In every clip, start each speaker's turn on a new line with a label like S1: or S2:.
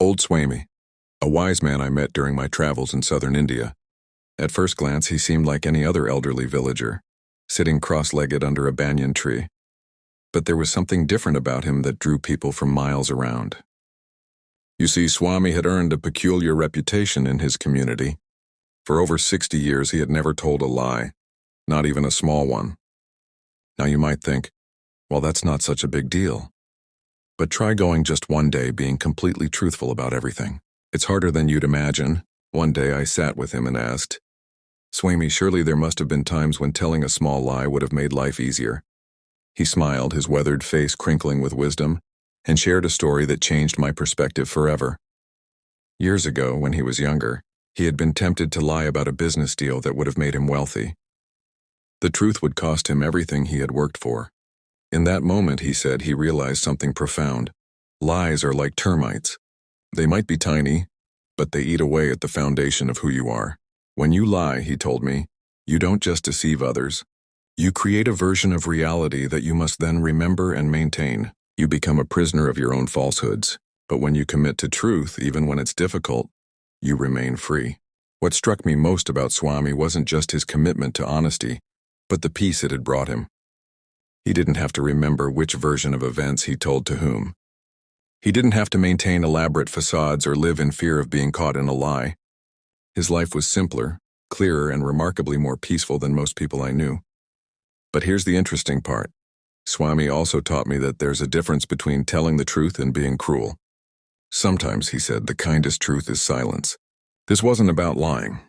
S1: Old Swamy, a wise man I met during my travels in southern India. At first glance, he seemed like any other elderly villager, sitting cross-legged under a banyan tree. But there was something different about him that drew people from miles around. You see, Swamy had earned a peculiar reputation in his community. For over 60 years, he had never told a lie, not even a small one. Now you might think, well, that's not such a big deal. But try going just one day being completely truthful about everything. It's harder than you'd imagine. One day I sat with him and asked, Swamy, surely there must have been times when telling a small lie would have made life easier. He smiled, his weathered face crinkling with wisdom, and shared a story that changed my perspective forever. Years ago, when he was younger, he had been tempted to lie about a business deal that would have made him wealthy. The truth would cost him everything he had worked for. In that moment, he said, he realized something profound. Lies are like termites. They might be tiny, but they eat away at the foundation of who you are. When you lie, he told me, you don't just deceive others. You create a version of reality that you must then remember and maintain. You become a prisoner of your own falsehoods. But when you commit to truth, even when it's difficult, you remain free. What struck me most about Swamy wasn't just his commitment to honesty, but the peace it had brought him. He didn't have to remember which version of events he told to whom. He didn't have to maintain elaborate facades or live in fear of being caught in a lie. His life was simpler, clearer, and remarkably more peaceful than most people I knew. But here's the interesting part. Swamy also taught me that there's a difference between telling the truth and being cruel. Sometimes, he said, the kindest truth is silence. This wasn't about lying.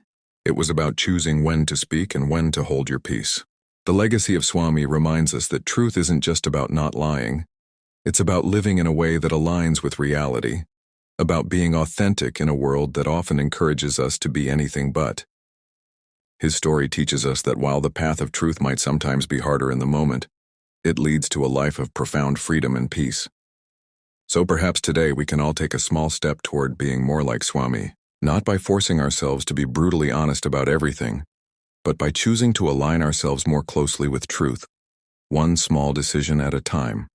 S1: It was about choosing when to speak and when to hold your peace. The legacy of Swamy reminds us that truth isn't just about not lying. It's about living in a way that aligns with reality, about being authentic in a world that often encourages us to be anything but. His story teaches us that while the path of truth might sometimes be harder in the moment, it leads to a life of profound freedom and peace. So perhaps today we can all take a small step toward being more like Swamy, not by forcing ourselves to be brutally honest about everything, but by choosing to align ourselves more closely with truth, one small decision at a time.